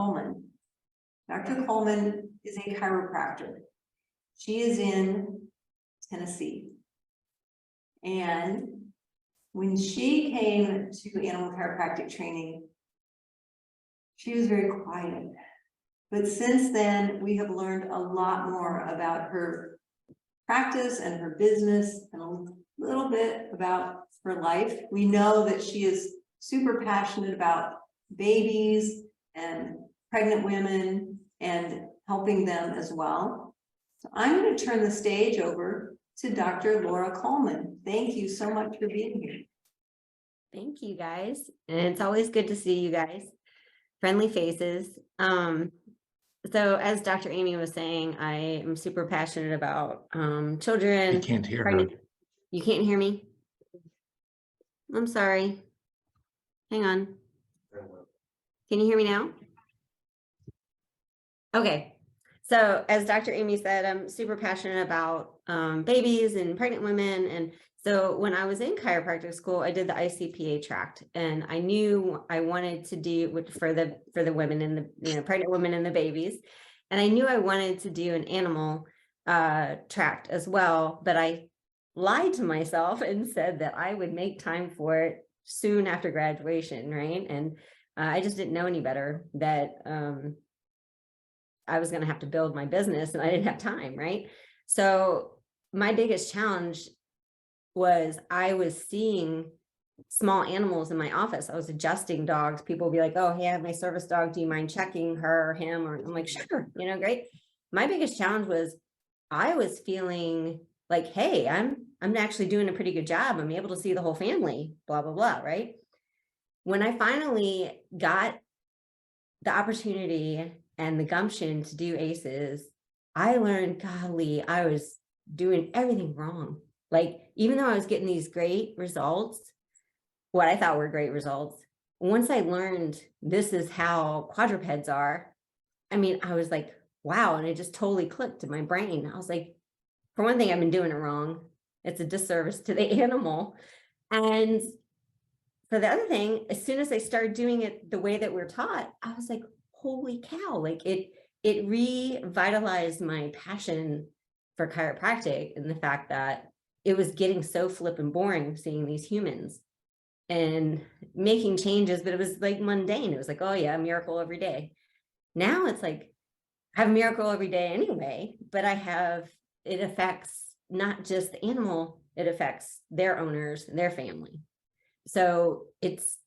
Colmen. Dr. Colmen is a chiropractor. She is in Tennessee. And when she came to animal chiropractic training, she was very quiet. But since then, we have learned a lot more about her practice and her business and a little bit about her life. We know that she is super passionate about babies and pregnant women and helping them as well. So I'm going to turn the stage over to Dr. Laura Colmen. Thank you so much for being here. Thank you, guys. And it's always good to see you guys. Friendly faces. So as Dr. Amy was saying, I am super passionate about children. I can't hear her. You can't hear me? I'm sorry. Hang on. Can you hear me now? Okay. So as Dr. Amy said, I'm super passionate about babies and pregnant women. And so when I was in chiropractic school, I did the ICPA tract, and I knew I wanted to do for the women and the pregnant women and the babies. And I knew I wanted to do an animal tract as well, but I lied to myself and said that I would make time for it soon after graduation, right? And I just didn't know any better, that I was going to have to build my business and I didn't have time, right? So my biggest challenge was I was seeing small animals in my office. I was adjusting dogs. People would be like, oh, hey, I have my service dog. Do you mind checking her or him? Or I'm like, sure, great. My biggest challenge was I was feeling like, hey, I'm actually doing a pretty good job. I'm able to see the whole family, blah, blah, blah, right? When I finally got the opportunity and the gumption to do A.C.E.S, I learned, golly, I was doing everything wrong. Like, even though I was getting these great results, what I thought were great results, once I learned this is how quadrupeds are, I mean, I was like, wow. And it just totally clicked in my brain. I was like, for one thing, I've been doing it wrong. It's a disservice to the animal. And for the other thing, as soon as I started doing it the way that we're taught, I was like, holy cow, like it revitalized my passion for chiropractic, and the fact that it was getting so flippin' boring seeing these humans and making changes, but it was like mundane. It was like, oh yeah, a miracle every day. Now it's like, I have a miracle every day anyway, but it affects not just the animal, it affects their owners and their family. So it's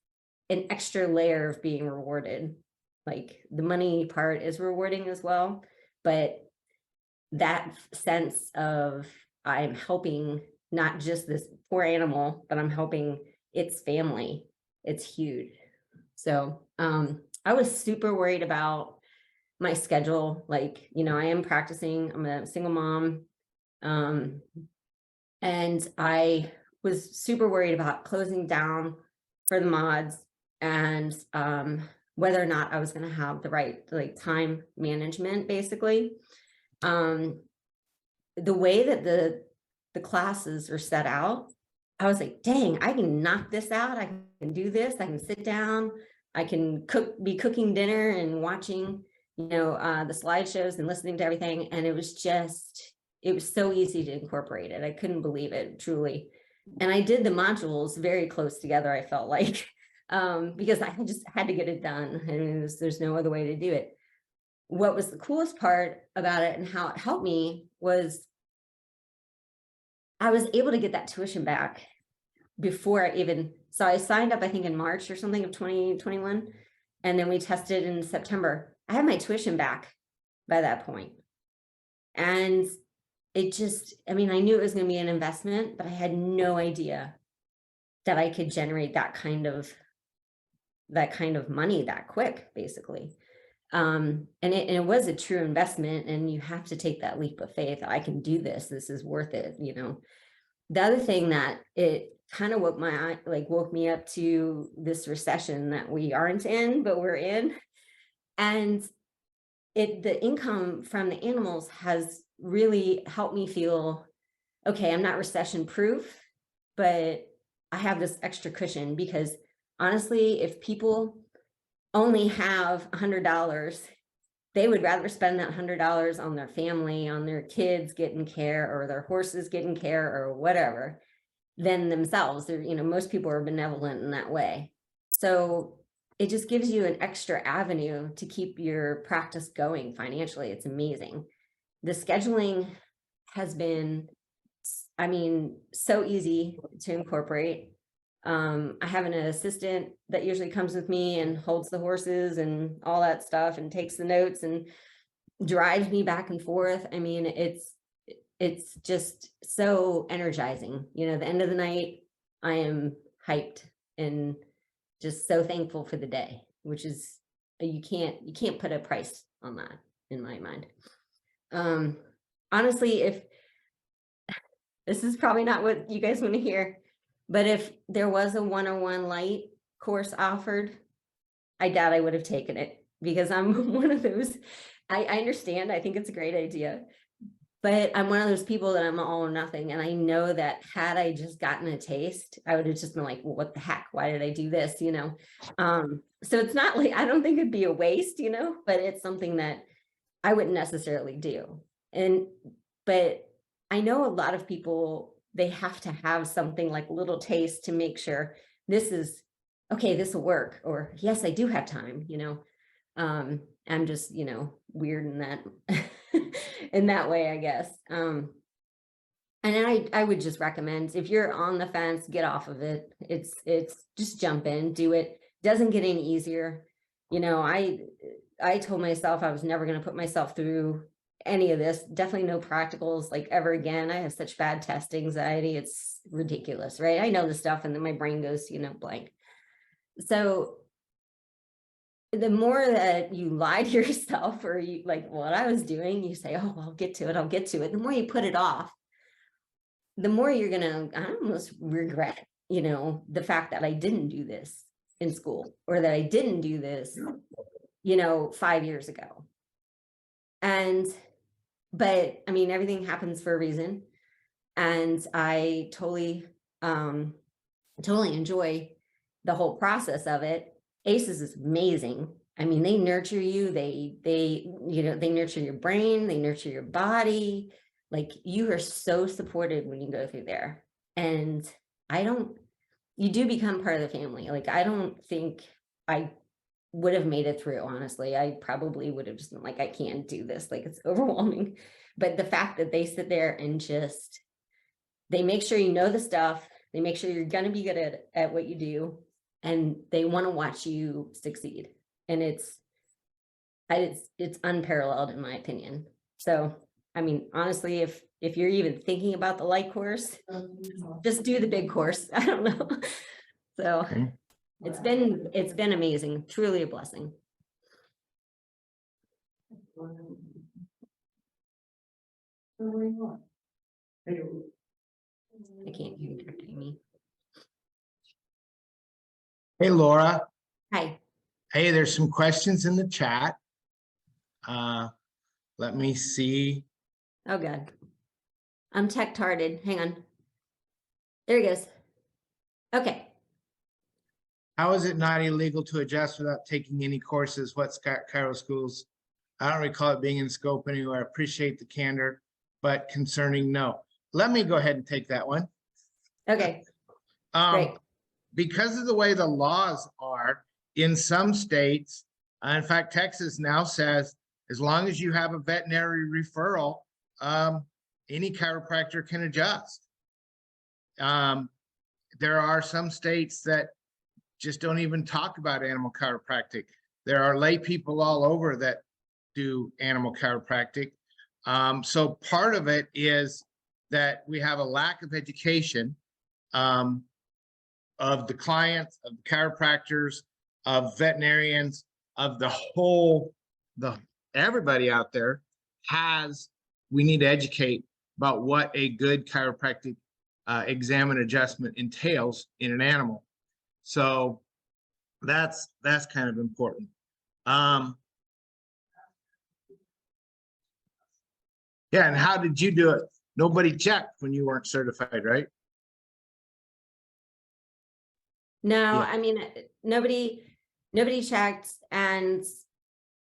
an extra layer of being rewarded. Like, the money part is rewarding as well, but that sense of I'm helping not just this poor animal, but I'm helping its family, it's huge. So I was super worried about my schedule. Like, I am practicing, I'm a single mom. And I was super worried about closing down for the mods, and whether or not I was going to have the right time management, basically. The way that the classes are set out, I was like, dang, I can knock this out. I can do this. I can sit down. I can be cooking dinner and watching, the slideshows and listening to everything. And it was so easy to incorporate it. I couldn't believe it, truly. And I did the modules very close together, I felt like, because I just had to get it done. I mean, there's no other way to do it. What was the coolest part about it and how it helped me was I was able to get that tuition back before so I signed up, I think in March or something of 2021. And then we tested in September. I had my tuition back by that point. And it just, I mean, I knew it was going to be an investment, but I had no idea that I could generate that kind of money that quick, basically. And it was a true investment, and you have to take that leap of faith. I can do this. This is worth it. The other thing that it kind of woke me up to this recession that we aren't in, but we're in. And the income from the animals has really helped me feel, okay, I'm not recession proof, but I have this extra cushion, because honestly, if people only have $100, they would rather spend that $100 on their family, on their kids getting care, or their horses getting care, or whatever, than themselves. They're, most people are benevolent in that way. So it just gives you an extra avenue to keep your practice going financially. It's amazing. The scheduling has been, I mean, so easy to incorporate. I have an assistant that usually comes with me and holds the horses and all that stuff and takes the notes and drives me back and forth. I mean, it's just so energizing. The end of the night, I am hyped and just so thankful for the day, which is, you can't put a price on that in my mind. Honestly, if this is probably not what you guys want to hear, but if there was a 101 light course offered, I doubt I would have taken it, because I'm one of those, I understand, I think it's a great idea, but I'm one of those people that I'm all or nothing. And I know that had I just gotten a taste, I would have just been like, well, what the heck? Why did I do this? So it's not like, I don't think it'd be a waste, but it's something that I wouldn't necessarily do. But I know a lot of people, they have to have something like a little taste to make sure this is okay, this will work, or yes, I do have time, I'm just, weird in that in that way, I guess. And I would just recommend, if you're on the fence, get off of it. It's just jump in, do it. Doesn't get any easier. I told myself I was never going to put myself through any of this, definitely no practicals like ever again. I have such bad test anxiety. It's ridiculous, right? I know the stuff and then my brain goes, blank. So the more that you lie to yourself, or you, like what I was doing, you say, oh, I'll get to it. The more you put it off, the more you're going to almost regret, the fact that I didn't do this in school, or that I didn't do this, 5 years ago. But I mean, everything happens for a reason. And I totally enjoy the whole process of it. A.C.E.S is amazing. I mean, they nurture you, they nurture your brain, they nurture your body. Like, you are so supported when you go through there. And you do become part of the family. Like, I don't think I would have made it through, honestly. I probably would have just been like, I can't do this, like, it's overwhelming. But the fact that they sit there and they make sure you know the stuff, they make sure you're going to be good at what you do, and they want to watch you succeed. And it's unparalleled in my opinion. So, I mean, honestly, if you're even thinking about the light course, just do the big course. I don't know. So Okay. it's been amazing, truly a blessing. I can't hear you, Dr. Amy. Hey, Laura. Hi. Hey, there's some questions in the chat. Let me see. Oh, God. I'm tech-tarded. Hang on. There he goes. Okay. How is it not illegal to adjust without taking any courses? What's chiro schools? I don't recall it being in scope anywhere. I appreciate the candor, but concerning, no. Let me go ahead and take that one. Okay. Great. Because of the way the laws are in some states, in fact, Texas now says, as long as you have a veterinary referral, any chiropractor can adjust. There are some states that just don't even talk about animal chiropractic. There are lay people all over that do animal chiropractic. So part of it is that we have a lack of education of the clients, of the chiropractors, of veterinarians, of everybody out there we need to educate about what a good chiropractic exam and adjustment entails in an animal. So that's kind of important. Yeah, and how did you do it? Nobody checked when you weren't certified, right? No, Yeah. I mean, nobody, Nobody checked, and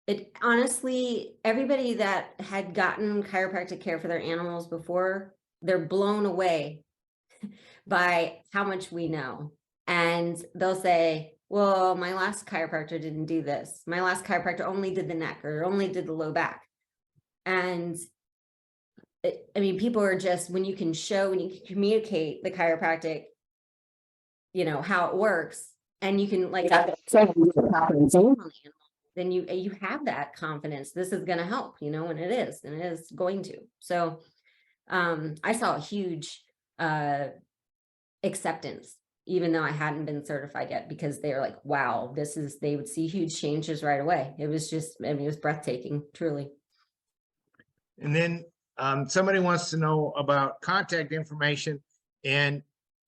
it honestly, everybody that had gotten chiropractic care for their animals before, they're blown away by how much we know. And they'll say, well, my last chiropractor didn't do this. My last chiropractor only did the neck or only did the low back. And I mean, people are just, when you can show, when you can communicate the chiropractic, you know, how it works, and you can like, then you have that confidence. This is going to help, you know, and it is going to. So I saw a huge acceptance, even though I hadn't been certified yet, because they were like, wow, they would see huge changes right away. It was just, I mean, it was breathtaking, truly. And then somebody wants to know about contact information. And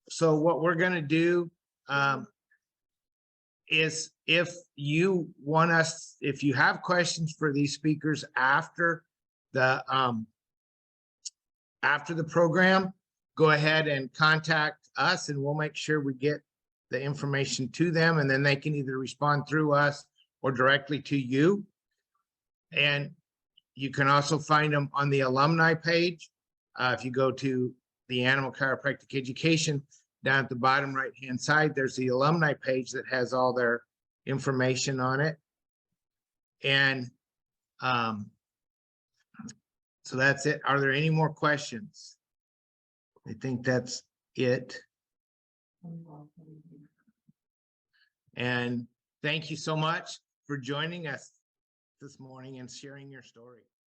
so what we're going to do is, if you want us, if you have questions for these speakers after the program, go ahead and contact us and we'll make sure we get the information to them, and then they can either respond through us or directly to you. And you can also find them on the alumni page. If you go to the Animal Chiropractic Education, down at the bottom right-hand side, there's the alumni page that has all their information on it. And so that's it. Are there any more questions? I think that's it. And thank you so much for joining us this morning and sharing your story.